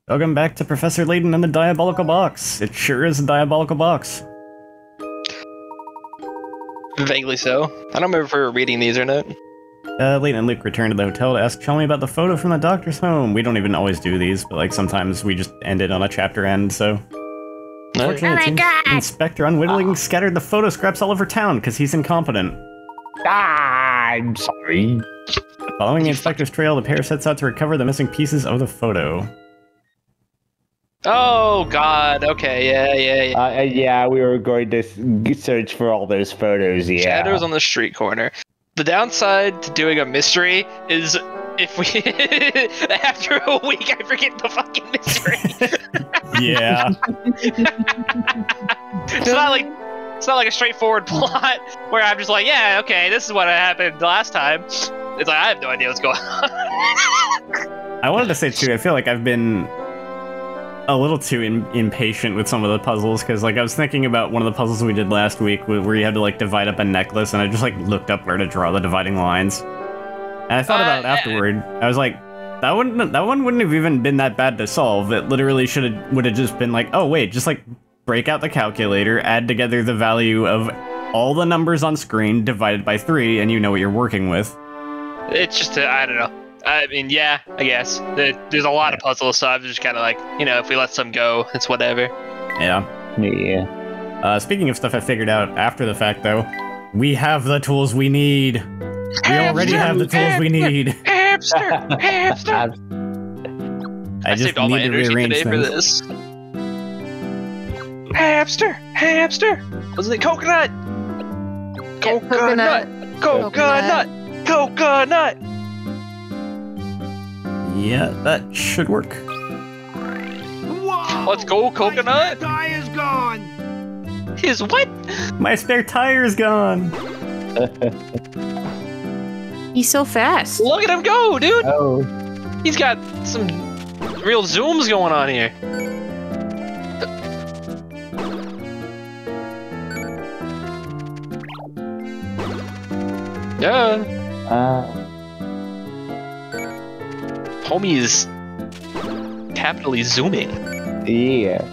Welcome back to Professor Layton and the Diabolical Box. It sure is a diabolical box. Vaguely so. I don't remember if we were reading these or not. Layton and Luke returned to the hotel to ask Chelmy about the photo from the doctor's home. We don't even always do these, but like sometimes we just end it on a chapter end, so... Unfortunately, it seems Inspector unwittingly scattered the photo scraps all over town because he's incompetent. I'm sorry. Following the inspector's trail, the pair sets out to recover the missing pieces of the photo. Oh god, okay, yeah. Yeah, we were going to search for all those photos, yeah. Shadows on the street corner. The downside to doing a mystery is if we after a week I forget the fucking mystery. Yeah. It's not like a straightforward plot where I'm just like, yeah, okay, this is what happened last time. It's like I have no idea what's going on. I wanted to say too, I feel like I've been a little too impatient with some of the puzzles, because like I was thinking about one of the puzzles we did last week where you had to like divide up a necklace, and I just like looked up where to draw the dividing lines. And I thought about it afterward. I was like, that one wouldn't have even been that bad to solve. It literally would have just been like, oh wait, just like break out the calculator, add together the value of all the numbers on screen divided by 3, and you know what you're working with. It's just, I don't know. I mean, yeah, I guess. There's a lot of puzzles, so I'm just kind of like, you know, if we let some go, it's whatever. Yeah. Yeah. Speaking of stuff I figured out after the fact, though, we have the tools we need. We already have the tools we need. Hamster! I just saved all my need to energy rearrange today for things. this. Hamster! Was it coconut? Coconut! Coconut! Yeah, that should work. Whoa! Let's go, coconut! My tire's gone! His what? My spare tire's gone! He's so fast. Look at him go, dude! Oh. He's got some real zooms going on here. Yeah. Homie is capitally zooming. Yeah.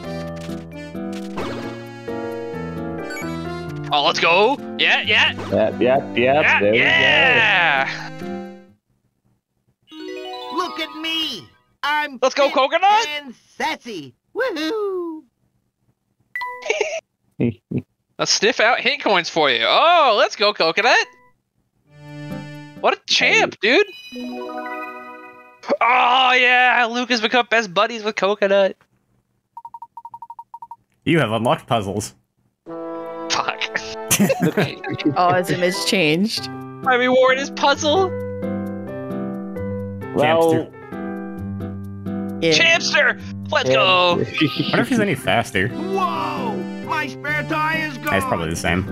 Oh, let's go! Yeah. Yep. There we Yeah! Look at me! I'm Let's go, fit coconut! and sassy! Woohoo! go. Let's sniff out hint coins for you. Oh, let's go, coconut! What a champ, dude! Oh yeah, Luke has become best buddies with coconut. You have unlocked puzzles. Fuck. Oh, his image changed. My reward is puzzle. Well, Yeah. Champster! Let's go! I wonder if he's any faster. Whoa! My spare tire's gone! It's probably the same.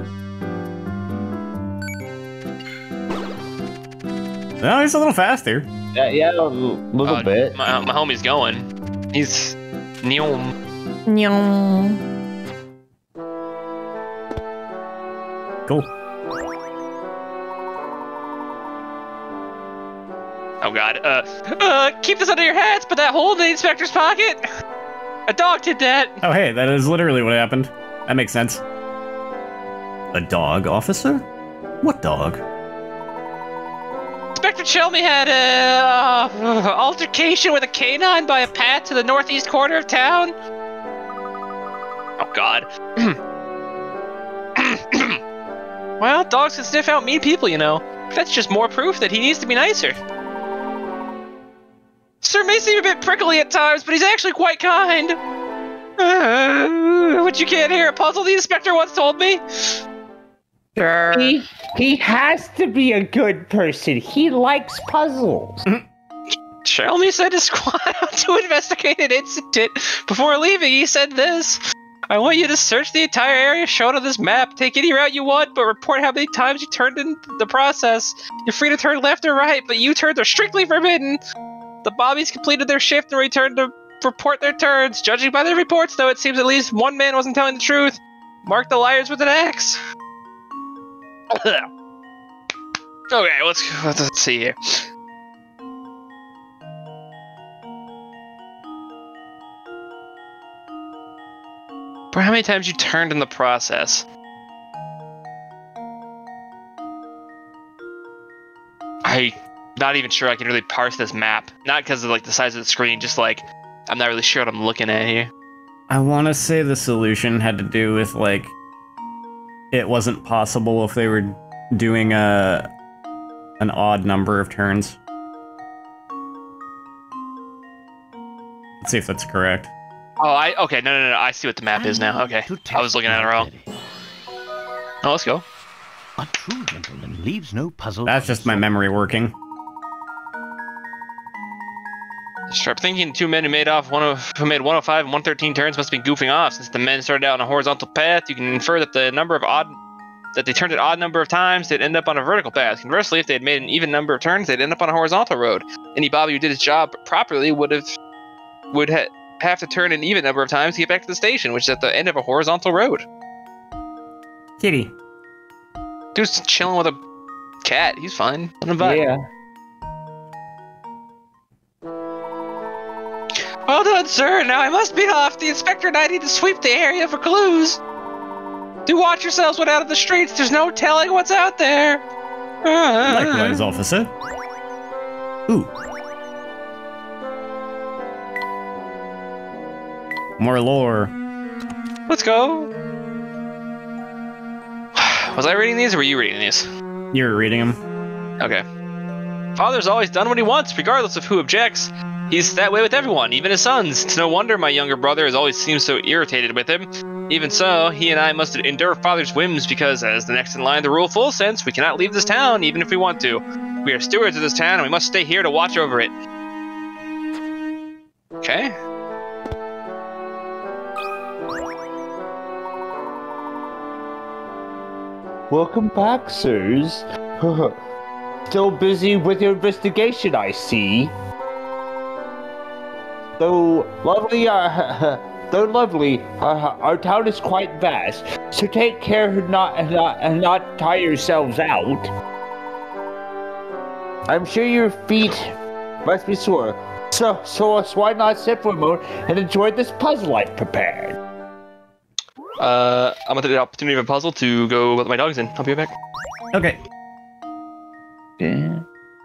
No, he's a little faster. yeah, a little bit. My homie's going. He's neom. Nyong. Cool. Oh god. Keep this under your hats, put that hole in the inspector's pocket! A dog did that! Oh hey, that is literally what happened. That makes sense. A dog, officer? What dog? Inspector Chelmy had a altercation with a canine by a path to the northeast corner of town. Oh god. Well, dogs can sniff out mean people, you know. That's just more proof that he needs to be nicer. Sir may seem a bit prickly at times, but he's actually quite kind. What you can't hear, a puzzle the inspector once told me. Sure. He has to be a good person. He likes puzzles. Chelmy sent his squad out to investigate an incident. Before leaving, he said this. I want you to search the entire area shown on this map. Take any route you want, but report how many times you turned in the process. You're free to turn left or right, but U-turns are strictly forbidden. The Bobbies completed their shift and returned to report their turns. Judging by their reports, though, it seems at least one man wasn't telling the truth. Mark the liars with an X. Okay, let's see here. For how many times you turned in the process? I'm not even sure I can really parse this map. Not because of like the size of the screen, just like I'm not really sure what I'm looking at here. I want to say the solution had to do with like it wasn't possible if they were doing an odd number of turns. Let's see if that's correct. Oh, okay, no, I see what the map is now. Okay, I was looking at it wrong. Oh, let's go. A true gentleman leaves no puzzle. That's just my memory working. Sharp thinking. Two men who made 105 and 113 turns must be goofing off. Since the men started out on a horizontal path, you can infer that they turned an odd number of times, they'd end up on a vertical path. Conversely, if they had made an even number of turns, they'd end up on a horizontal road. Any Bobby who did his job properly would have to turn an even number of times to get back to the station, which is at the end of a horizontal road. Kitty. Dude's chilling with a cat. He's fine. Let him vibe. Yeah. Well done, sir. Now I must be off. The inspector and I need to sweep the area for clues. Do watch yourselves when out of the streets. There's no telling what's out there. Likewise, officer. Ooh. More lore. Let's go. Was I reading these or were you reading these? You were reading them. Okay. Father's always done what he wants, regardless of who objects. He's that way with everyone, even his sons. It's no wonder my younger brother has always seemed so irritated with him. Even so, he and I must endure father's whims because, as the next in line to rule full sense, we cannot leave this town even if we want to. We are stewards of this town and we must stay here to watch over it. Okay. Welcome back, sirs. Still busy with your investigation, I see. Though lovely, our town is quite vast, so take care and not tire yourselves out. I'm sure your feet must be sore, so why not sit for a moment and enjoy this puzzle I've prepared? I'm gonna take the opportunity of a puzzle to go let my dogs in. I'll be right back. Okay. Yeah.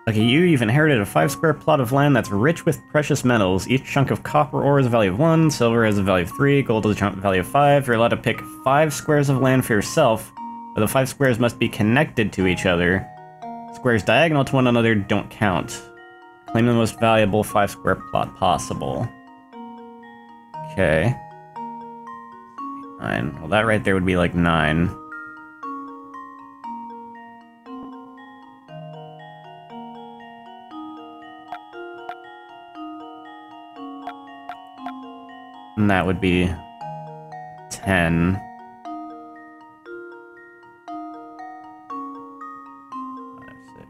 Okay, you've inherited a 5-square plot of land that's rich with precious metals. Each chunk of copper ore has a value of 1, silver has a value of 3, gold has a value of 5. You're allowed to pick 5 squares of land for yourself, but the 5 squares must be connected to each other. Squares diagonal to one another don't count. Claim the most valuable 5-square plot possible. Okay. 9. Well, that right there would be like 9. And that would be 10. 5, 6.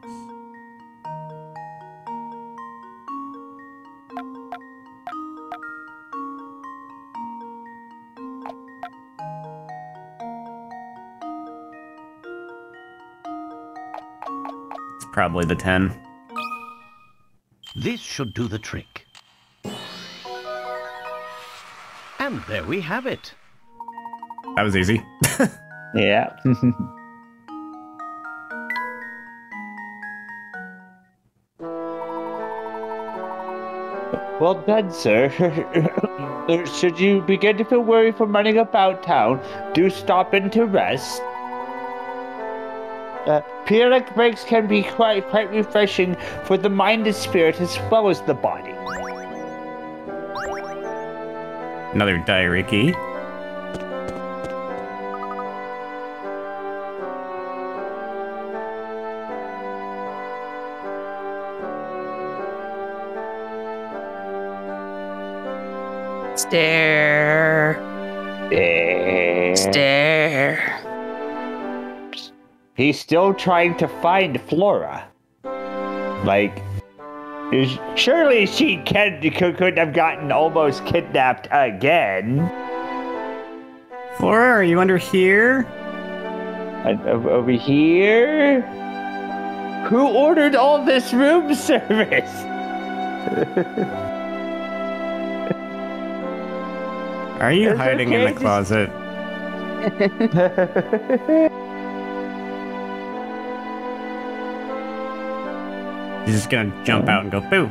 It's probably the 10. This should do the trick. And there we have it. That was easy. Yeah. Well done, sir. Should you begin to feel worried from running about town, do stop in to rest. Periodic breaks can be quite refreshing for the mind and spirit as well as the body. Another diary key. Stare. Stare. He's still trying to find Flora. Like, surely she could have gotten almost kidnapped again. Flora, are you under here? Over here? Who ordered all this room service? Are you It's hiding okay, in the just- closet? He's just gonna jump out and go boo.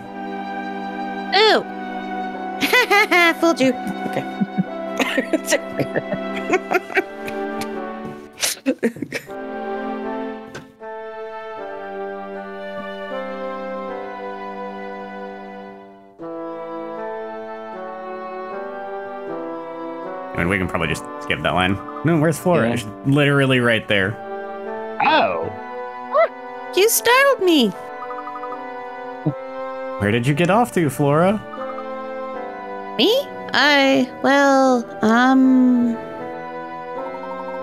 Ooh! Fooled you. Okay. I mean, we can probably just skip that line. No, where's Flora? Yeah. She's literally right there. Oh. You startled me. Where did you get off to, Flora? Me?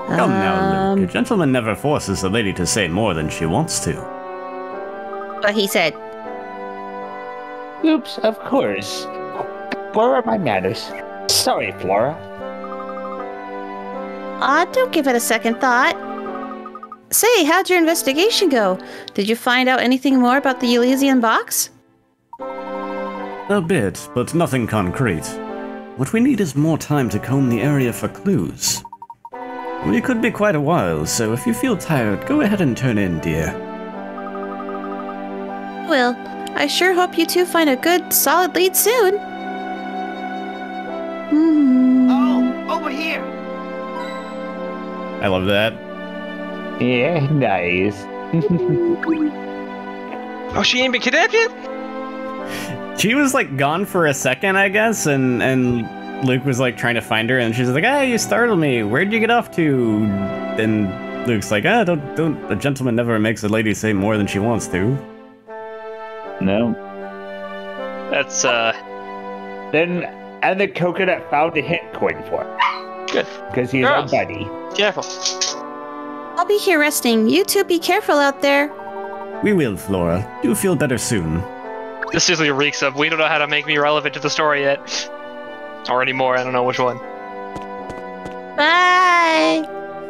Come now, Luke. A gentleman never forces a lady to say more than she wants to. What he said. Oops, of course. Flora, my manners. Sorry, Flora. Aw, don't give it a second thought. Say, how'd your investigation go? Did you find out anything more about the Elysian box? A bit, but nothing concrete. What we need is more time to comb the area for clues. We could be quite a while, so if you feel tired, go ahead and turn in, dear. Well, I sure hope you two find a good, solid lead soon. Oh, over here! I love that. Yeah, nice. Oh, she ain't been kidnapped yet? She was like gone for a second, I guess, and Luke was like trying to find her, and she's like, "Ah, you startled me. Where'd you get off to?" And Luke's like, "Ah, don't. A gentleman never makes a lady say more than she wants to." No. That's, Then, and the coconut found a hit coin for her. Good. Because he's our Girls. buddy. Careful. I'll be here resting. You two be careful out there. We will, Flora. Do feel better soon. This seriously reeks of, we don't know how to make me relevant to the story yet. Or anymore, I don't know which one. Bye.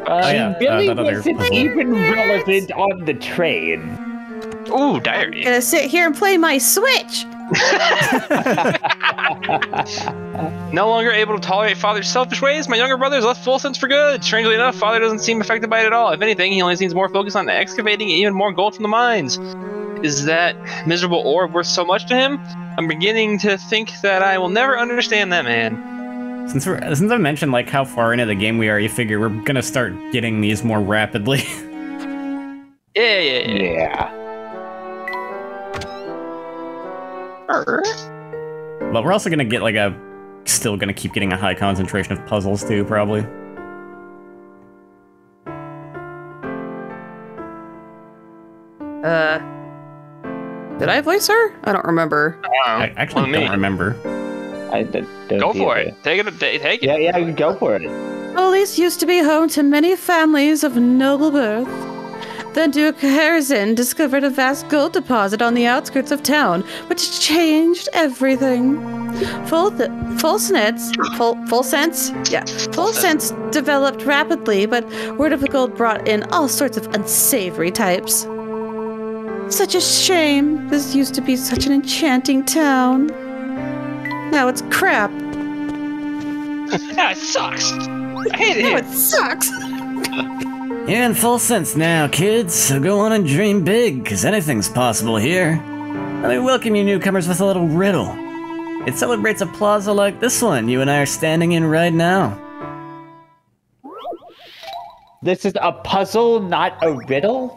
yeah, Billy that other wasn't puzzle. even relevant on the train. Ooh, diary. Gonna sit here and play my Switch. No longer able to tolerate father's selfish ways, my younger brother has left Full Sense for good. Strangely enough, father doesn't seem affected by it at all. If anything, he only seems more focused on excavating even more gold from the mines. Is that miserable orb worth so much to him? I'm beginning to think that I will never understand that man. Since I mentioned like how far into the game we are, you figure we're gonna start getting these more rapidly. Yeah. Yeah. But we're also gonna get like still gonna keep getting a high concentration of puzzles too, probably. Did I voice her? I don't remember. I actually don't remember. I don't Go for either. it. Take it. Take it. Yeah, go for it. Police used to be home to many families of noble birth. Then Duke Harrison discovered a vast gold deposit on the outskirts of town, which changed everything. Full Sense developed rapidly, but word of the gold brought in all sorts of unsavory types. Such a shame. This used to be such an enchanting town. Now it's crap. Yeah, it sucks. I hate it Now here. it sucks. You're in full sense now, kids, so go on and dream big, because anything's possible here. Let me welcome you newcomers with a little riddle. It celebrates a plaza like this one you and I are standing in right now. This is a puzzle, not a riddle?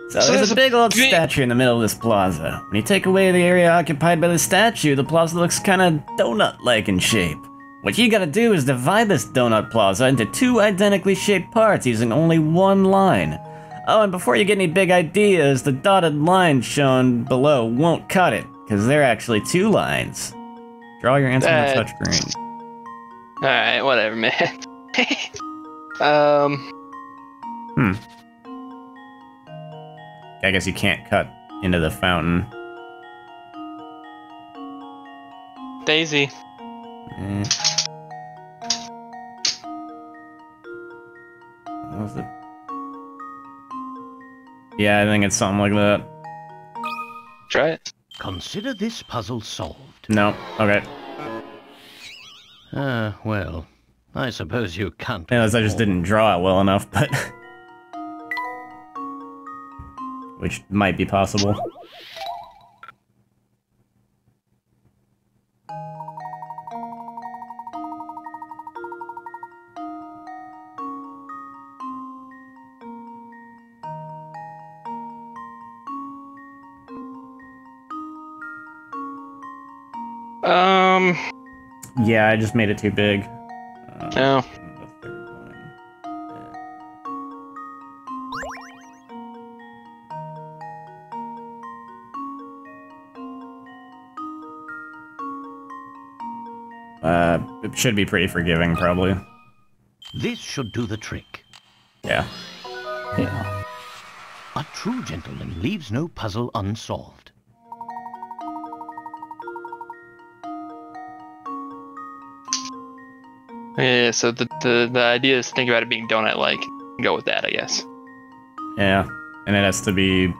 So there's a big old statue in the middle of this plaza. When you take away the area occupied by the statue, the plaza looks kinda donut-like in shape. What you gotta do is divide this donut plaza into two identically shaped parts using only one line. Oh, and before you get any big ideas, the dotted lines shown below won't cut it, because they're actually two lines. Draw your answer on the touchscreen. Alright, whatever, man. I guess you can't cut into the fountain. Daisy. Eh. What was it? Yeah, I think it's something like that. Try it. Consider this puzzle solved. No, okay. Well, I suppose you can't. Unless I just didn't draw it well enough, but... which might be possible. Yeah, I just made it too big. No. It should be pretty forgiving, probably. This should do the trick. Yeah. Yeah. A true gentleman leaves no puzzle unsolved. Yeah, so the idea is to think about it being donut-like. Go with that, I guess. Yeah. And it has to be...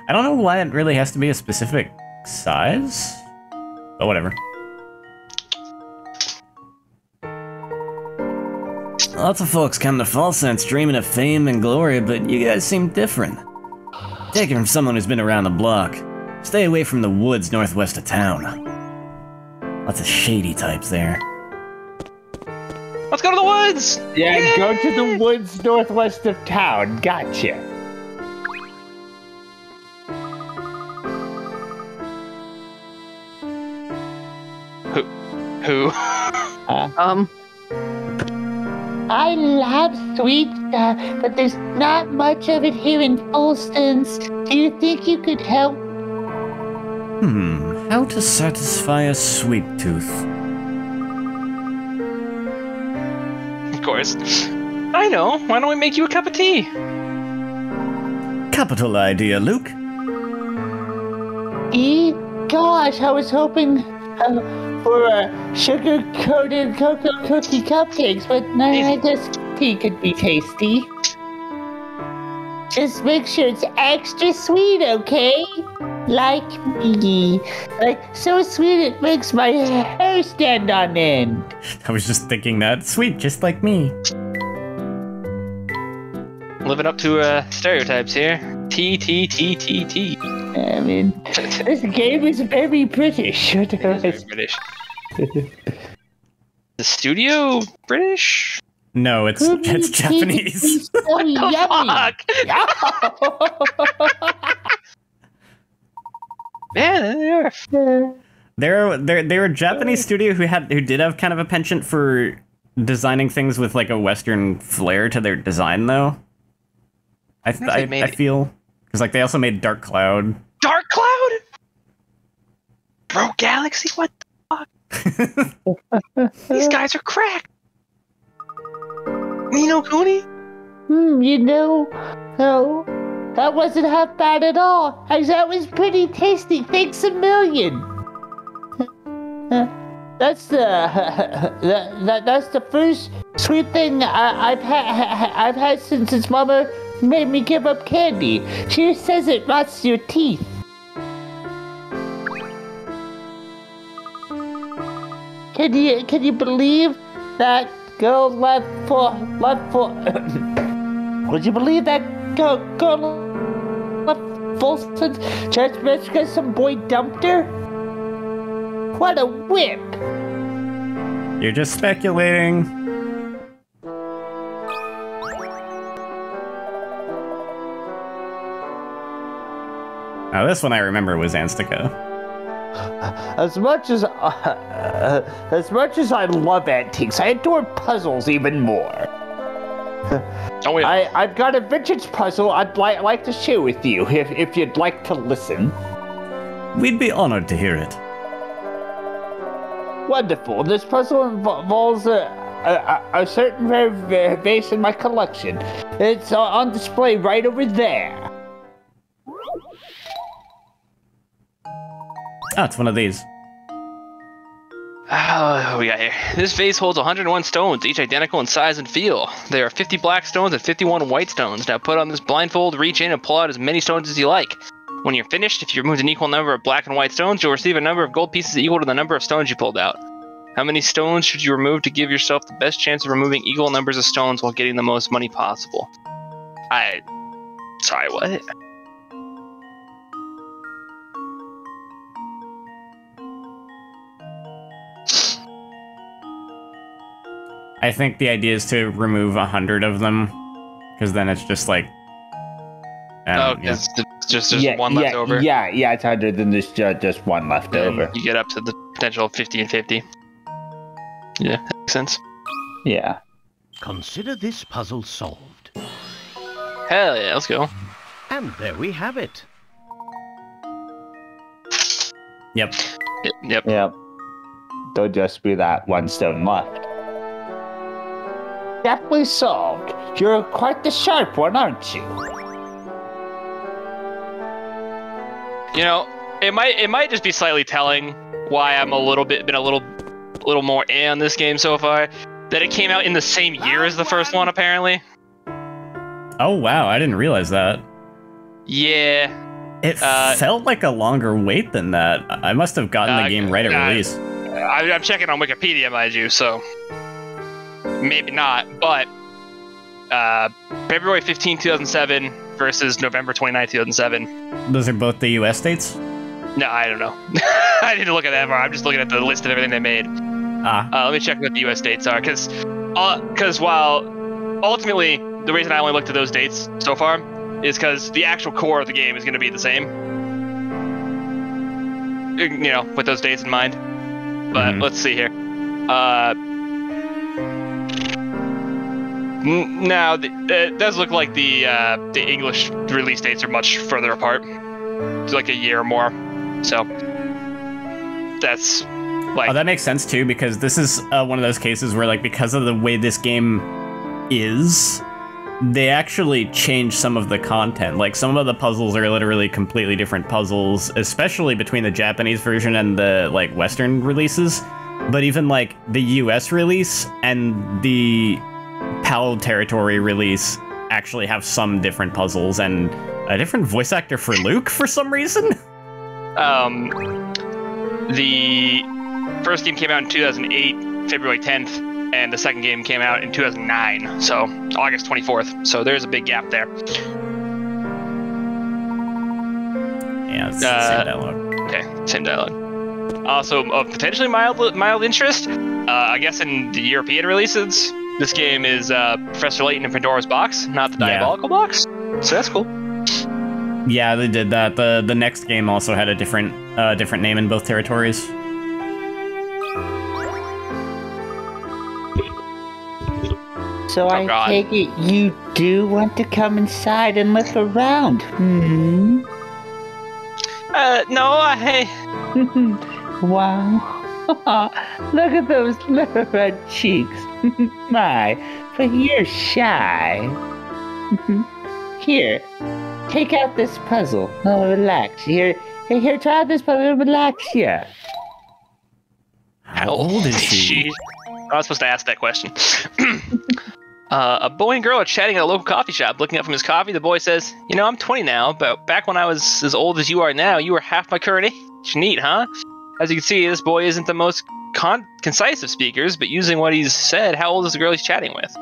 I don't know why it really has to be a specific size, but whatever. Lots of folks come to Fall Sense dreaming of fame and glory, but you guys seem different. Take it from someone who's been around the block. Stay away from the woods northwest of town. Lots of shady types there. Let's go to the woods! Yeah, Yay! go to the woods northwest of town. Gotcha. Who? I love sweet stuff, but there's not much of it here in Folston's. Do you think you could help? How to satisfy a sweet tooth. Of course. I know. Why don't we make you a cup of tea? Capital idea, Luke. Gosh, I was hoping for sugar-coated cocoa cookie cupcakes, but no, I guess tea could be tasty. Just make sure it's extra sweet, okay? Like me. Like, so sweet it makes my hair stand on end. I was just thinking that. Sweet, just like me. Living up to stereotypes here. Tea, tea, tea, tea, tea. I mean, this game is very British. British. The studio British? No, it's Japanese. So yummy. Man, They're a Japanese studio who did have kind of a penchant for designing things with like a Western flair to their design, though. I feel because like they also made Dark Cloud. Dark Cloud? Bro, Galaxy? What the fuck? These guys are cracked. Nino Kuni? You know, no, that wasn't half bad at all. That was pretty tasty. Thanks a million. That's the first sweet thing I've had since Mama made me give up candy. She says it rots your teeth. Can you believe that girl left for would you believe that girl left Folston just because some boy dumped her? What a whip! You're just speculating. Now this one I remember was Anstca. As much as I love antiques, I adore puzzles even more. Oh, yeah. I've got a vintage puzzle I'd like to share with you if you'd like to listen. We'd be honored to hear it. Wonderful. This puzzle involves a certain vase in my collection. It's on display right over there. Oh, it's one of these. Oh, we got here. This vase holds 101 stones, each identical in size and feel. There are 50 black stones and 51 white stones. Now put on this blindfold, reach in, and pull out as many stones as you like. When you're finished, if you removed an equal number of black and white stones, you'll receive a number of gold pieces equal to the number of stones you pulled out. How many stones should you remove to give yourself the best chance of removing equal numbers of stones while getting the most money possible? Sorry, what? I think the idea is to remove 100 of them, because then it's just like... It's just one left over? Yeah, it's 100, then there's just one left over. You get up to the potential of 50 and 50. Yeah, that makes sense. Yeah. Consider this puzzle solved. Hell yeah, let's go. And there we have it. Yep. Yep. There'll just be that one stone left. Definitely solved. You're quite the sharp one, aren't you? You know, it might just be slightly telling why I'm been a little more on this game so far. That it came out in the same year as the first one, apparently. Oh wow, I didn't realize that. Yeah. It felt like a longer wait than that. I must have gotten the game right at release. I'm checking on Wikipedia, mind you, so maybe not. But February 15, 2007 versus November 29, 2007. Those are both the US dates? No, I don't know. I didn't look at that far. I'm just looking at the list of everything they made. Let me check what the US dates are, because while ultimately the reason I only looked at those dates so far is because the actual core of the game is going to be the same. You know, with those dates in mind. But let's see here. Now, it does look like the English release dates are much further apart. It's like a year or more. So, that's like... Oh, that makes sense too, because this is one of those cases where, like, because of the way this game is, they actually changed some of the content. Like, some of the puzzles are literally completely different puzzles, especially between the Japanese version and the, like, Western releases. But even, like, the US release and the PAL territory release actually have some different puzzles and a different voice actor for Luke for some reason. The first game came out in 2008, February 10th, and the second game came out in 2009, so August 24th. So there's a big gap there. Yeah, it's the same dialogue. Okay, same dialogue. Also, of potentially mild interest, I guess in the European releases, this game is Professor Layton and Pandora's Box, not the Diabolical box. So that's cool. Yeah, they did that. The next game also had a different name in both territories. So I God. take it you do want to come inside and look around, No, Wow. Look at those little red cheeks. My, but you're shy. Here, take out this puzzle. Oh, relax. Here, try out this puzzle. Relax, yeah. How old is she? I was supposed to ask that question. A boy and girl are chatting at a local coffee shop. Looking up from his coffee, the boy says, "You know, I'm 20 now, but back when I was as old as you are now, you were half my current age. Neat, huh?" As you can see, this boy isn't the most concise of speakers, but using what he's said, how old is the girl he's chatting with?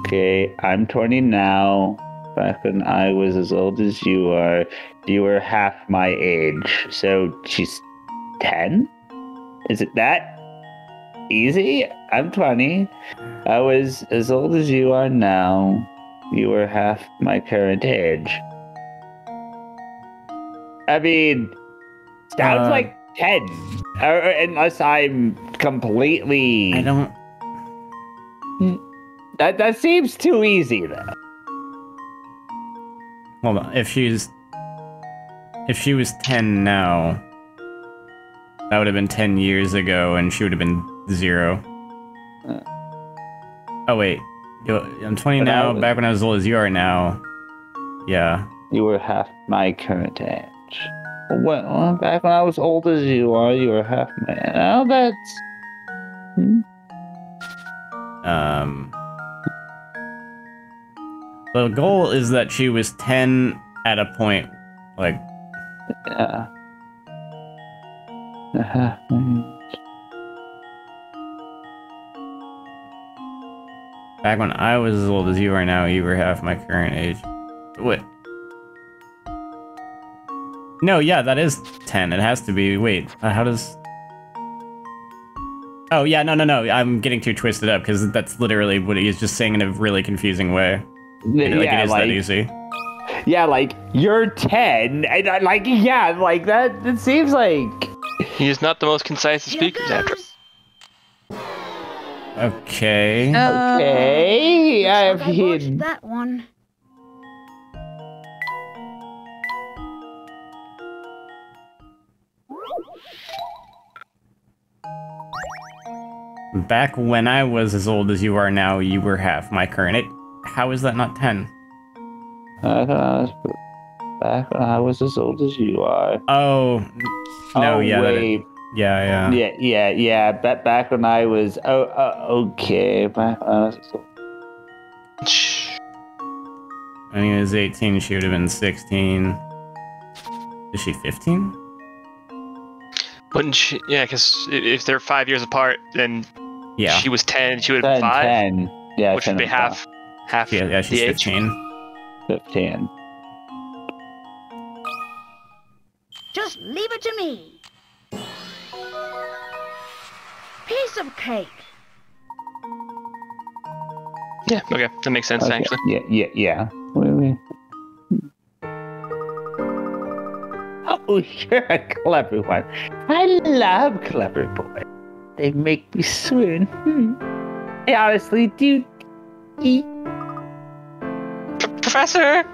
Okay, I'm 20 now. Back when I was as old as you were half my age. So she's 10? Is it that easy? I'm 20. I was as old as you are now. You were half my current age. I mean, sounds like 10. Unless I'm completely... I don't... That seems too easy, though. Hold on. If she was 10 now, that would have been 10 years ago, and she would have been 0. Oh, wait. I'm 20 now, back when I was as old as you are now. Yeah. You were half my current age. Well, back when I was old as you are, you were half my... Now that's... The goal is that she was 10 at a point, like... Yeah. Back when I was as old as you are now, you were half my current age. What? No, yeah, that is 10. It has to be. Wait, how does... Oh, yeah, no. I'm getting too twisted up, because that's literally what he's just saying in a really confusing way. Like, it is that easy. Yeah, like, you're 10, and that, it seems like... He is not the most concise of speakers, Andrew. Okay. Okay, I've hidden that one. Back when I was as old as you are now, you were half my current. How is that not 10? Back when I was as old as you are. Oh, no, oh, yeah. Wait. Yeah. Back when I was. Okay. Back when I was. When he was 18, she would have been 16. Is she 15? Wouldn't she? Yeah, because if they're 5 years apart, then she was 10. She would have been 5. 10. Yeah, which would be half. Yeah, she's the 15. 15. Just leave it to me. Piece of cake. Yeah, okay. That makes sense, actually. Yeah. Wait. Oh, you're a clever one. I love clever boys. They make me swoon. I honestly do eat. Professor!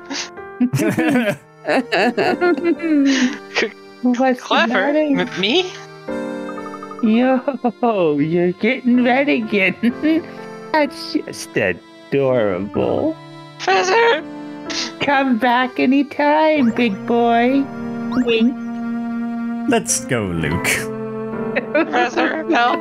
What's clever? Me? Yo, you're getting red again. That's just adorable. Professor! Come back anytime, big boy. Wink. Let's go, Luke. Professor, no.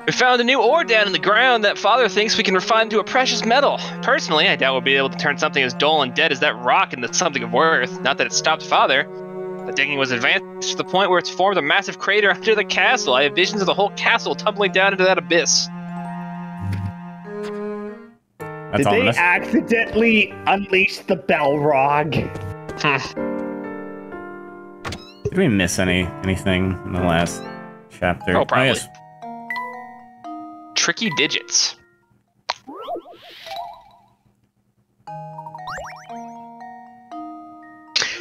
We found a new ore down in the ground that Father thinks we can refine into a precious metal. Personally, I doubt we'll be able to turn something as dull and dead as that rock into something of worth. Not that it stopped Father. The digging was advanced to the point where it's formed a massive crater under the castle. I have visions of the whole castle tumbling down into that abyss. Did they accidentally unleash the Balrog? Did we miss anything in the last chapter? Oh, probably. Oh, yes. Tricky digits.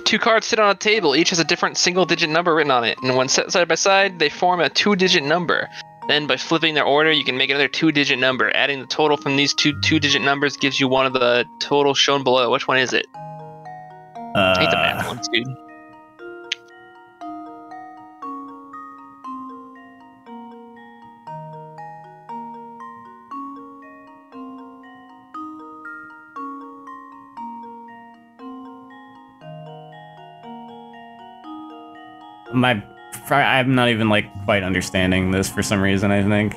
Two cards sit on a table. Each has a different single-digit number written on it, and when set side by side, they form a two-digit number. Then, by flipping their order, you can make another two-digit number. Adding the total from these two-digit numbers gives you one of the totals shown below. Which one is it? I hate the math ones, dude. I'm not even, like, quite understanding this for some reason, I think.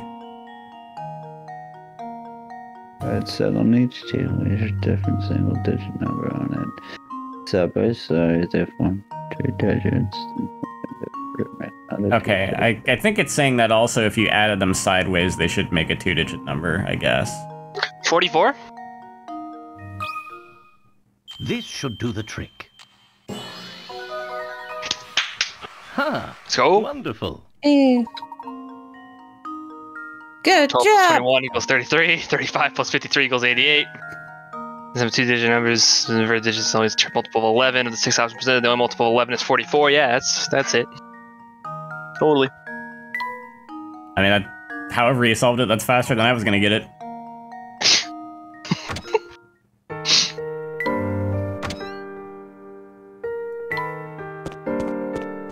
It's set on each table. There's a different single-digit number on it. Side by side, they form two digits. Okay, I think it's saying that also if you added them sideways, they should make a two-digit number, I guess. 44? This should do the trick. Huh. Let's go. Wonderful. Good 12 plus job. 21 equals 33. 35 plus 53 equals 88. Some two-digit numbers. The first digit is always multiple of 11. Of the 6 options presented, the only multiple of 11 is 44. Yeah, that's it. Totally. I mean, however you solved it, that's faster than I was gonna get it.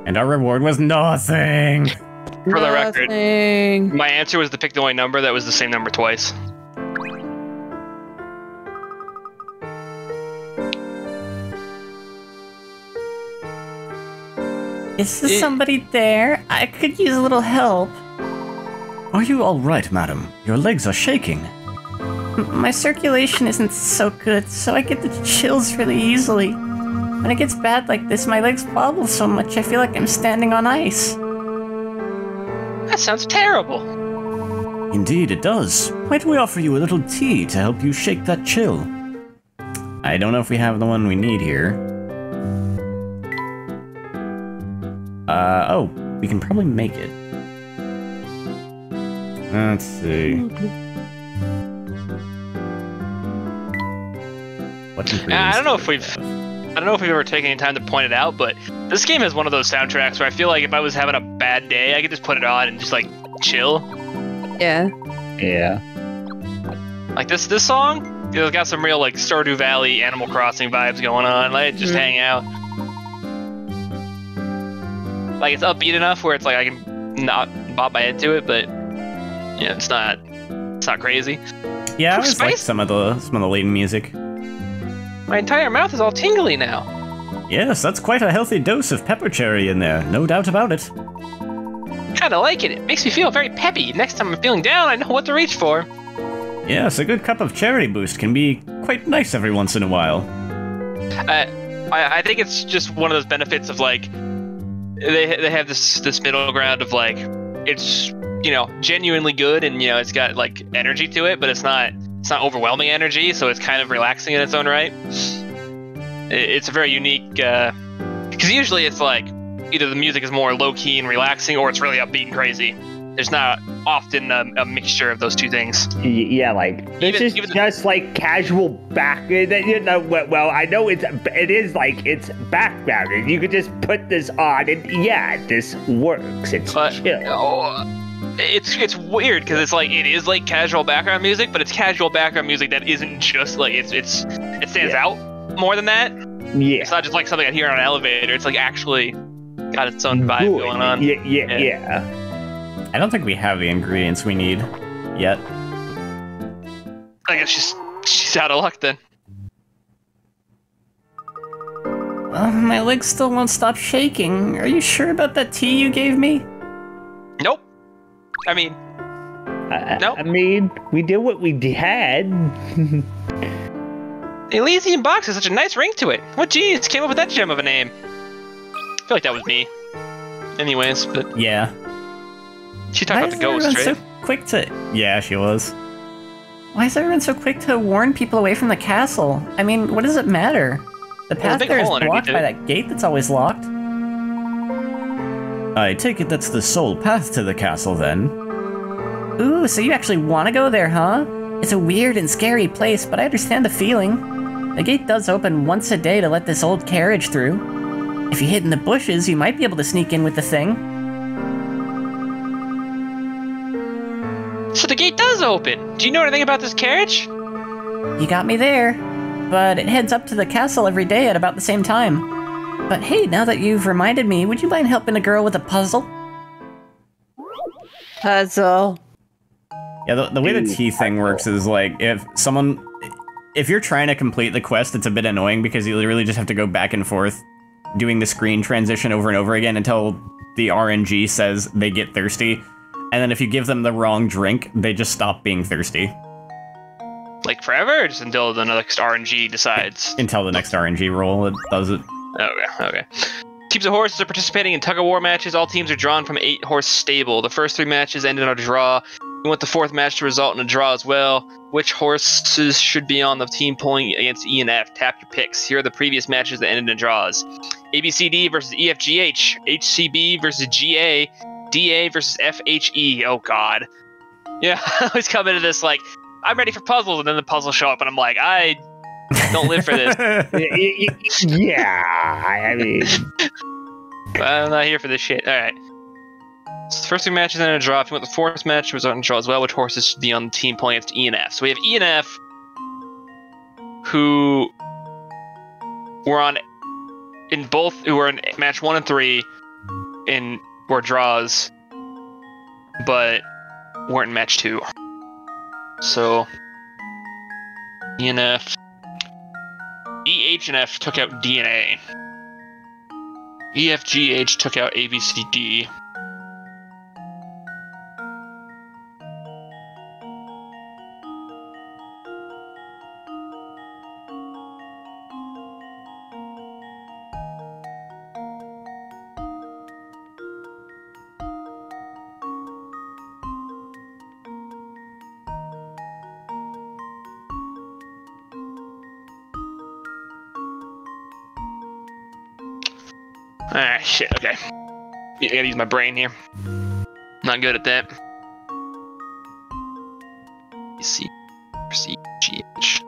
And our reward was nothing! For the record, my answer was to pick the only number that was the same number twice. Is there somebody there? I could use a little help. Are you all right, madam? Your legs are shaking. My circulation isn't so good, so I get the chills really easily. When it gets bad like this, my legs wobble so much I feel like I'm standing on ice. That sounds terrible. Indeed, it does. Why don't we offer you a little tea to help you shake that chill? I don't know if we have the one we need here. Oh, we can probably make it. Let's see. What I don't know if we've ever taken any time to point it out, but this game has one of those soundtracks where I feel like if I was having a bad day, I could just put it on and just like chill. Yeah. Yeah. Like this song, it's got some real like Stardew Valley, Animal Crossing vibes going on. Like just hang out. Like it's upbeat enough where it's like I can not bob my head to it, but yeah, it's not crazy. Yeah, I always like some of the Layton music. My entire mouth is all tingly now. Yes, that's quite a healthy dose of pepper cherry in there, no doubt about it. Kinda like it. It makes me feel very peppy. Next time I'm feeling down, I know what to reach for. Yes, a good cup of cherry boost can be quite nice every once in a while. I think it's just one of those benefits of like they have this middle ground of like it's genuinely good and it's got like energy to it, but it's not overwhelming energy, so it's kind of relaxing in its own right. It's a very unique because usually it's like either the music is more low-key and relaxing or it's really upbeat and crazy. There's not often a mixture of those two things. Yeah, like this is just like casual back. Well, I know it is like it's background, and you could just put this on, and yeah, this works. It's chill. It's weird because it's like it is like casual background music, but it's casual background music that isn't just like it stands out more than that. Yeah, it's not just like something I hear on an elevator. It's like actually got its own vibe going on. Yeah. I don't think we have the ingredients we need yet. I guess she's out of luck then. My legs still won't stop shaking. Are you sure about that tea you gave me? Nope. I mean, nope. I mean, we did what we had. Elysian Box has such a nice ring to it. What genius came up with that gem of a name? I feel like that was me. Anyways, but yeah. She talked about the ghost, right? So quick to... Yeah, she was. Why is everyone so quick to warn people away from the castle? I mean, what does it matter? The path there is blocked by that gate that's always locked. I take it that's the sole path to the castle, then. Ooh, so you actually want to go there, huh? It's a weird and scary place, but I understand the feeling. The gate does open once a day to let this old carriage through. If you hid in the bushes, you might be able to sneak in with the thing. So the gate does open. Do you know anything about this carriage? You got me there. But it heads up to the castle every day at about the same time. But hey, now that you've reminded me, would you mind helping a girl with a puzzle? Puzzle. Yeah, the way the tea thing works is like, if you're trying to complete the quest, it's a bit annoying because you literally just have to go back and forth doing the screen transition over and over again until the RNG says they get thirsty. And then if you give them the wrong drink, they just stop being thirsty. Like forever, or just until the next RNG decides? Until the next RNG roll, it does it. Okay. Teams of horses are participating in tug-of-war matches. All teams are drawn from 8-horse stable. The first 3 matches ended in a draw. We want the 4th match to result in a draw as well. Which horses should be on the team pulling against E and F? Tap your picks. Here are the previous matches that ended in draws. ABCD versus EFGH. HCB versus GA. DA versus FHE. Oh, God. Yeah, I always come into this like, I'm ready for puzzles, and then the puzzles show up, and I'm like, I don't live for this. Yeah, I mean... I'm not here for this shit. Alright. So the first 3 matches ended in a draw. If you want the 4th match to result in a draw as well, which horses should be on the team pulling against E and F? So we have E and F, who were in match 1 and 3 were draws, but weren't in match 2. So E and F, EH and F took out D and A. EFGH took out ABCD. Ah, shit, okay. I gotta use my brain here. Not good at that. C, C, G, H.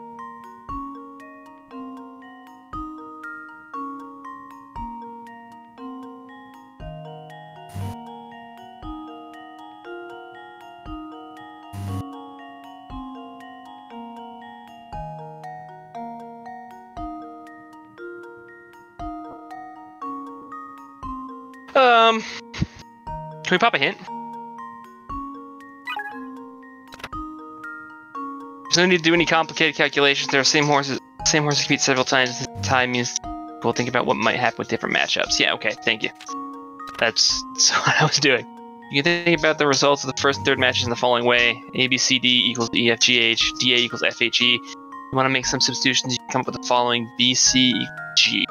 Can we pop a hint? There's no need to do any complicated calculations. There are same horses compete several times. This time means we'll think about what might happen with different matchups. Yeah, okay, thank you. That's what I was doing. You can think about the results of the first and third matches in the following way: A, B, C, D equals E, F, G, H, D, A equals F, H, E. If you want to make some substitutions, you can come up with the following: B, C, equals G.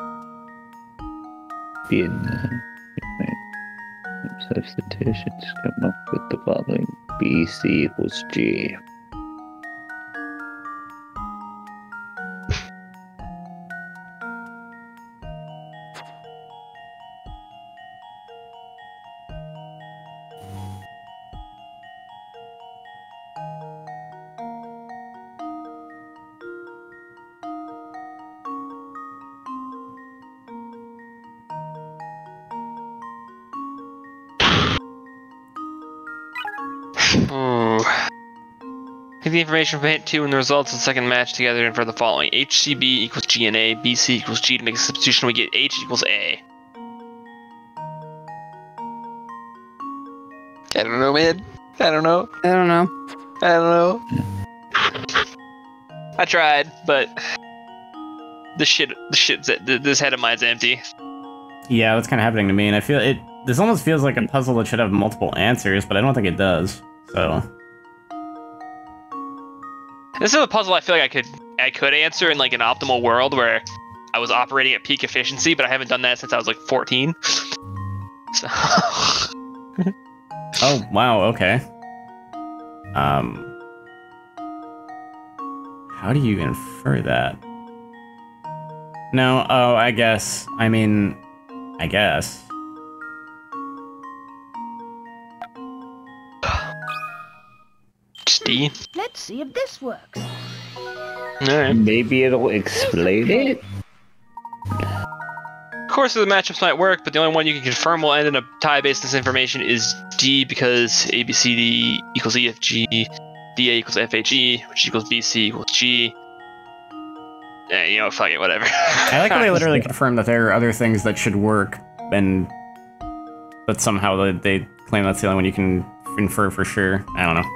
Substitutions come up with the following: B, C equals G. Take the information from hint 2 and the results of the second match together and for the following: HCB equals G and A, BC equals G. To make a substitution, we get H equals A. I don't know, man. I don't know. I tried, but this head of mine's empty. Yeah, that's kind of happening to me, and I feel it. This almost feels like a puzzle that should have multiple answers, but I don't think it does. So. This is a puzzle I feel like I could answer in like an optimal world where I was operating at peak efficiency, but I haven't done that since I was like 14. So. Oh wow, okay. How do you infer that? No, oh, I guess. I mean, I guess. D. Let's see if this works. Alright. Maybe it'll explain it? Of course, the matchups might work, but the only one you can confirm will end in a tie based on this information is D, because A, B, C, D equals E, F, G, D, A equals F, H, E, which equals B, C equals G. You know, fuck it, whatever. I like how they literally confirm that there are other things that should work, but somehow they claim that's the only one you can infer for sure. I don't know.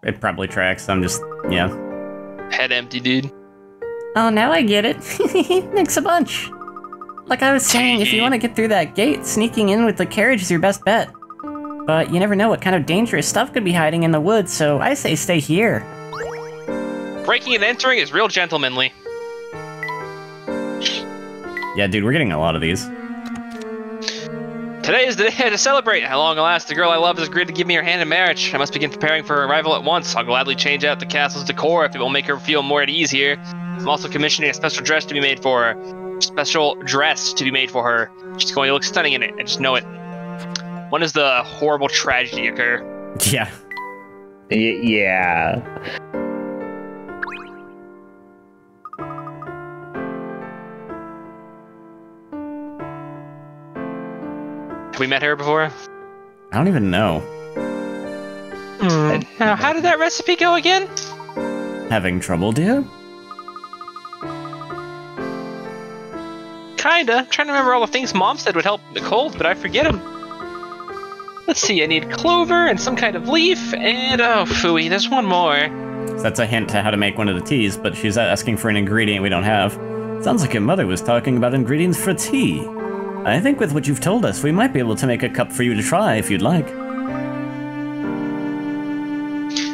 It probably tracks. I'm just, yeah. Head empty, dude. Oh, now I get it. Mix a bunch. Like I was saying, if you want to get through that gate, sneaking in with the carriage is your best bet. But you never know what kind of dangerous stuff could be hiding in the woods, so I say stay here. Breaking and entering is real gentlemanly. Yeah, dude, we're getting a lot of these. Today is the day to celebrate. At long last, the girl I love has agreed to give me her hand in marriage. I must begin preparing for her arrival at once. I'll gladly change out the castle's decor if it will make her feel more at ease here. I'm also commissioning a special dress to be made for her. She's going to look stunning in it. I just know it. When does the horrible tragedy occur? Yeah. Yeah. Have we met her before? I don't even know. Now, how did that recipe go again? Having trouble, dear? Kinda. I'm trying to remember all the things Mom said would help the cold, but I forget them. Let's see, I need clover and some kind of leaf, and oh, phooey, there's one more. So that's a hint to how to make one of the teas, but she's asking for an ingredient we don't have. Sounds like your mother was talking about ingredients for tea. I think with what you've told us, we might be able to make a cup for you to try if you'd like.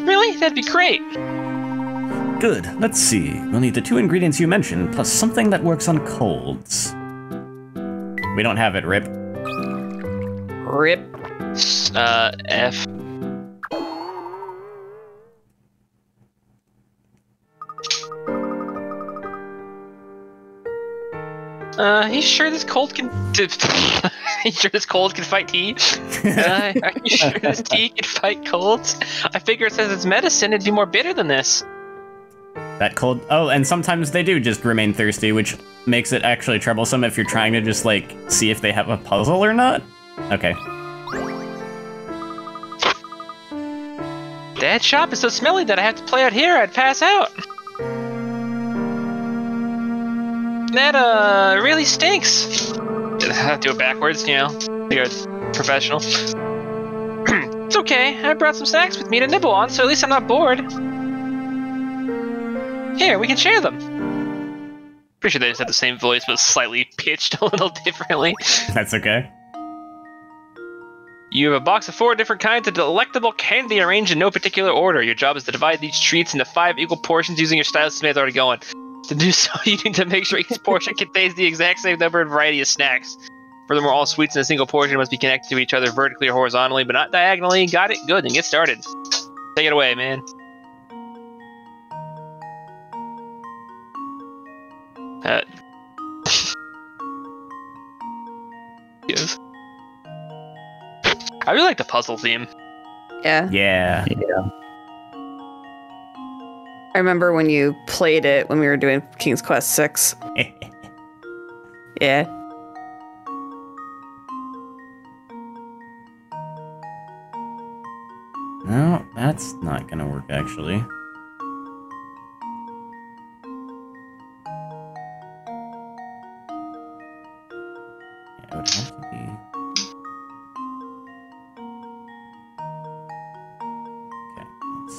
Really? That'd be great. Good. Let's see. We'll need the 2 ingredients you mentioned, plus something that works on colds. We don't have it, Rip. Rip. F. You sure this cold can... you sure this cold can fight tea? Are you sure this tea can fight colds? I figure it says it's medicine, it'd be more bitter than this. That cold... Oh, and sometimes they do just remain thirsty, which makes it actually troublesome if you're trying to just, like, see if they have a puzzle or not. Okay. Dad's shop is so smelly that I have to play out here, I'd pass out. That, really stinks. Do it backwards, you know, you're a professional. It's okay, I brought some snacks with me to nibble on, so at least I'm not bored. Here, we can share them. Pretty sure they just have the same voice, but slightly pitched a little differently. That's okay. You have a box of 4 different kinds of delectable candy arranged in no particular order. Your job is to divide these treats into 5 equal portions using your stylus command already going. To do so, you need to make sure each portion contains the exact same number and variety of snacks. Furthermore, all sweets in a single portion must be connected to each other vertically or horizontally, but not diagonally. Got it? Good, then get started. Take it away, man. Yes. I really like the puzzle theme. Yeah. Yeah. I remember when you played it when we were doing King's Quest 6. Yeah. No, that's not gonna work, actually. Yeah, it would have to be... Okay, let's...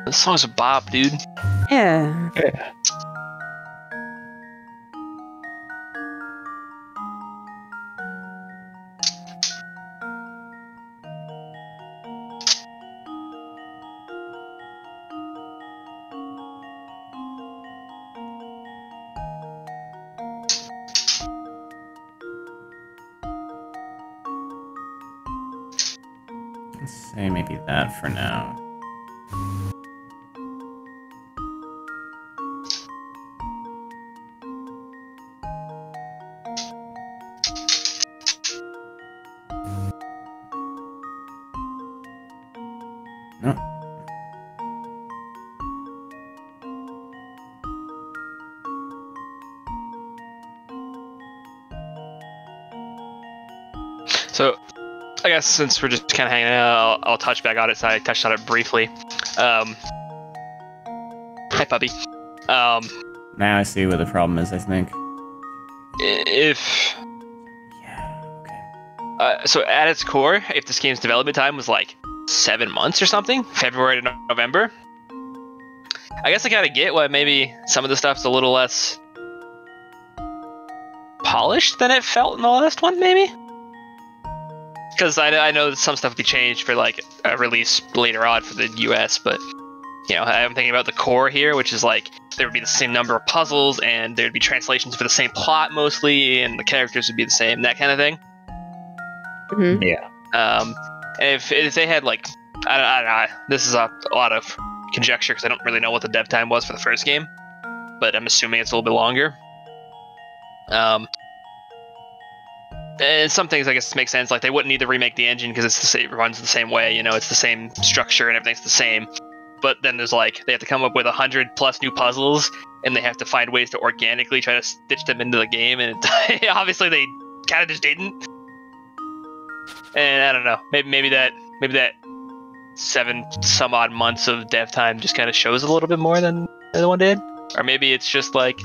The song's a bop, dude. Yeah. Let's say maybe that for now. No. So, I guess since we're just kind of hanging out, I'll touch back on it. So I touched on it briefly. Hi, puppy. Now I see what the problem is, I think. If Yeah, okay. so, at its core, if this game's development time was like 7 months or something, February to November, I guess I kind of get why maybe some of the stuff's a little less polished than it felt in the last one, maybe. Because I know that some stuff would be changed for like a release later on for the US, but you know, I'm thinking about the core here, which is like there would be the same number of puzzles and there'd be translations for the same plot mostly, and the characters would be the same, that kind of thing. Mm-hmm. Yeah. And if they had like, I don't know, this is a lot of conjecture because I don't really know what the dev time was for the first game, but I'm assuming it's a little bit longer. And some things I guess make sense, like they wouldn't need to remake the engine because it runs the same way, you know, it's the same structure and everything's the same. But then there's like, they have to come up with 100+ new puzzles, and they have to find ways to organically try to stitch them into the game, and obviously they kind of just didn't. And I don't know, maybe that 7 some odd months of dev time just kind of shows a little bit more than the other one did, or maybe it's just like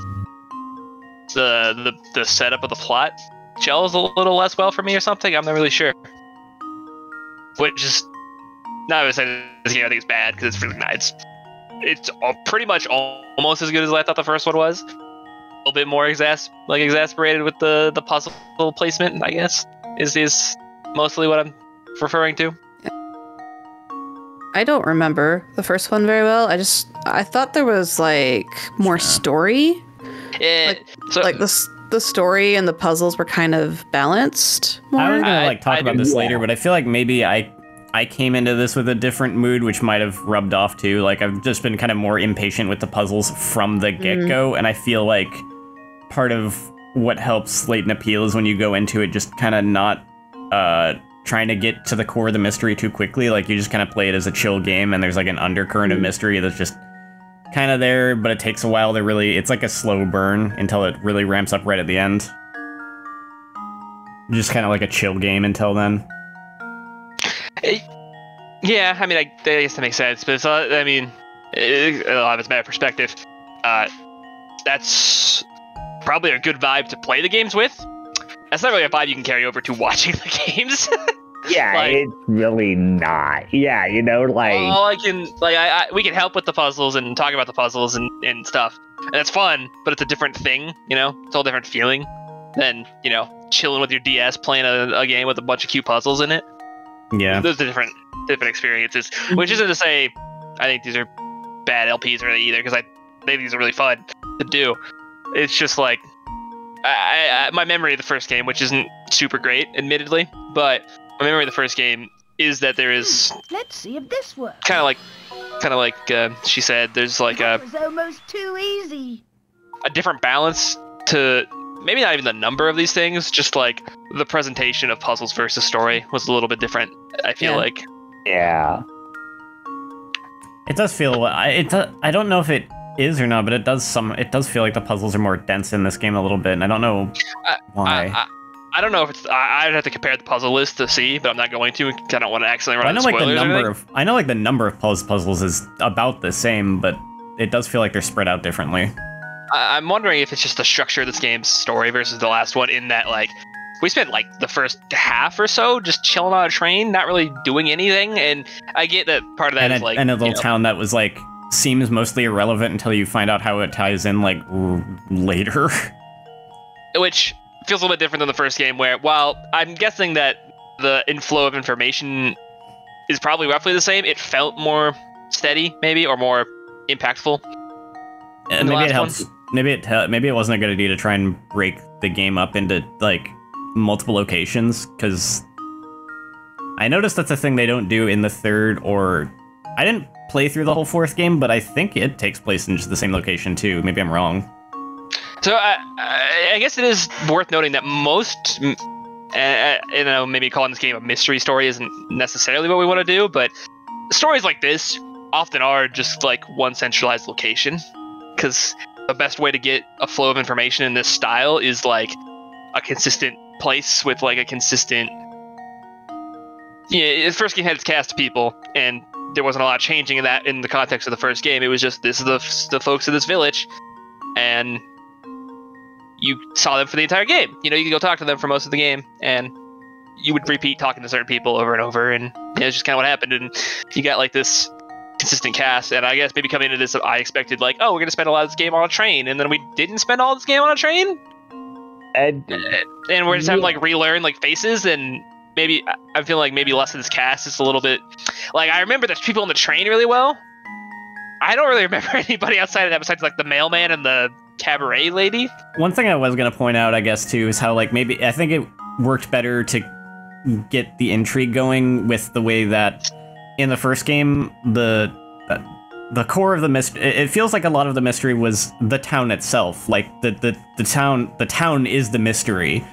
the setup of the plot gels a little less well for me or something. I'm not really sure. Which is not I would say this game I think it's bad because it's really nice. It's pretty much almost as good as I thought the first one was. A little bit more exasperated with the puzzle placement, I guess, is mostly what I'm referring to. I don't remember the first one very well. I thought there was like more story. So like this the story and the puzzles were kind of balanced more. I was gonna talk about this yeah. later, but I feel like maybe I came into this with a different mood, which might have rubbed off too. Like, I've just been kind of more impatient with the puzzles from the get-go, and I feel like part of what helps Layton appeal is when you go into it just kind of not trying to get to the core of the mystery too quickly. Like, you just kind of play it as a chill game, and there's like an undercurrent of mystery that's just kind of there, but it takes a while to really... It's like a slow burn until it really ramps up right at the end. Just kind of like a chill game until then. Yeah, I mean, I guess that makes sense, but it's, I mean, a lot of it's a matter of perspective. That's probably a good vibe to play the games with. That's not really a vibe you can carry over to watching the games. Yeah, like, it's really not. Yeah, you know, like... all I can, like, we can help with the puzzles and talk about the puzzles and stuff. And it's fun, but it's a different thing, you know? It's a whole different feeling than, you know, chilling with your DS playing a game with a bunch of cute puzzles in it. Yeah. Those are different experiences. Which isn't to say I think these are bad LPs really either, because I think these are really fun to do. It's just like, my memory of the first game, which isn't super great, admittedly, but my memory of the first game is that there is... Let's see if this works. Kind of like she said, there's like That was almost too easy. a different balance to maybe not even the number of these things, just like the presentation of puzzles versus story was a little bit different, I feel like. Yeah. It does feel... I don't know if it is or not, but it does feel like the puzzles are more dense in this game a little bit, and I don't know why. I don't know if it's... I'd have to compare the puzzle list to see, but I'm not going to, because I don't want to accidentally run I know into spoilers. I know like the number of puzzles is about the same, but it does feel like they're spread out differently. I'm wondering if it's just the structure of this game's story versus the last one, in that, like, we spent, like, the first half or so just chilling on a train, not really doing anything, and I get that part of that is, like... And a little town that was, like, seems mostly irrelevant until you find out how it ties in, like, later. Which feels a little bit different than the first game, where, while I'm guessing that the inflow of information is probably roughly the same, it felt more steady, maybe, or more impactful. And maybe it helps. Maybe it wasn't a good idea to try and break the game up into, like, multiple locations, because I noticed that's a thing they don't do in the third, or... I didn't play through the whole fourth game, but I think it takes place in just the same location, too. Maybe I'm wrong. So I guess it is worth noting that most, you know, maybe calling this game a mystery story isn't necessarily what we want to do, but stories like this often are just like one centralized location, because the best way to get a flow of information in this style is like a consistent place with like a consistent... Yeah, the first game had its cast of people, and there wasn't a lot of changing in that in the context of the first game. It was just, this is the folks of this village, and you saw them for the entire game. You know, you could go talk to them for most of the game, and you would repeat talking to certain people over and over, and it's just kind of what happened. And you got like this consistent cast, and I guess maybe coming into this, I expected like, oh, we're gonna spend a lot of this game on a train, and then we didn't spend all this game on a train, and we're just having to like relearn like faces, and maybe I feel like maybe less of this cast is a little bit like, I remember there's people on the train really well. I don't really remember anybody outside of that besides like the mailman and the cabaret lady. One thing I was going to point out, I guess, too, is how, like, maybe I think it worked better to get the intrigue going with the way that in the first game, the core of the mystery, it feels like a lot of the mystery was the town itself. Like, the town is the mystery.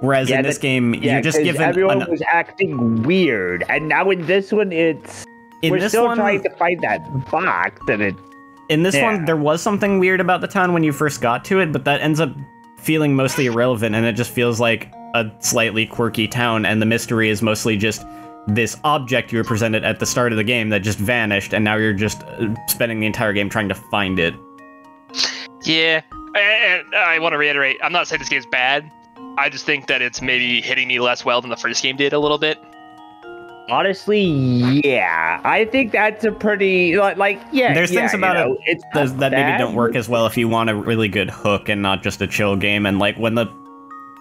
Whereas in this game, you're just given... everyone was acting weird, and now in this one, we're still trying to find that box, and it... In this one, there was something weird about the town when you first got to it, but that ends up feeling mostly irrelevant, and it just feels like a slightly quirky town, and the mystery is mostly just this object you were presented at the start of the game that just vanished, and now you're just spending the entire game trying to find it. Yeah, and I want to reiterate, I'm not saying this game's bad. I just think that it's maybe hitting me less well than the first game did a little bit. Honestly, yeah. I think that's a pretty, There's things about it that maybe don't work as well if you want a really good hook and not just a chill game. And, like,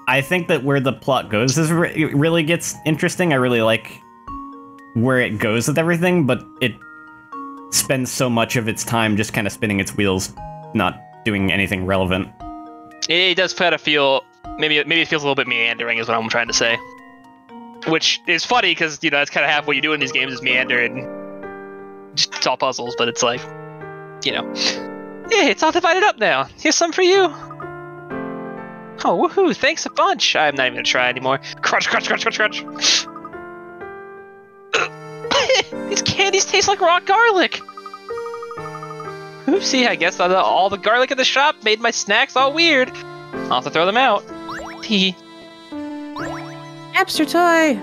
I think that where the plot goes is it really gets interesting. I really like where it goes with everything, but it spends so much of its time just kind of spinning its wheels, not doing anything relevant. It does kind of feel maybe it feels a little bit meandering, is what I'm trying to say. Which is funny because that's kind of half what you do in these games is meander and just solve puzzles. But it's like, yeah, it's all divided up now. Here's some for you. Oh, woohoo! Thanks a bunch. I'm not even gonna try anymore. Crunch, crunch, crunch, crunch, crunch. These candies taste like raw garlic. Oopsie, I guess all the garlic in the shop made my snacks all weird. I'll have to throw them out. Hee. Hamster toy.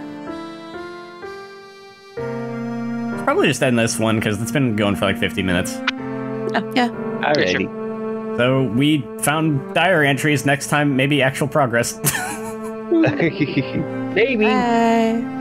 Probably just end this one because it's been going for like 50 minutes. Oh, yeah. Alrighty. So we found diary entries. Next time, maybe actual progress. Maybe. Bye.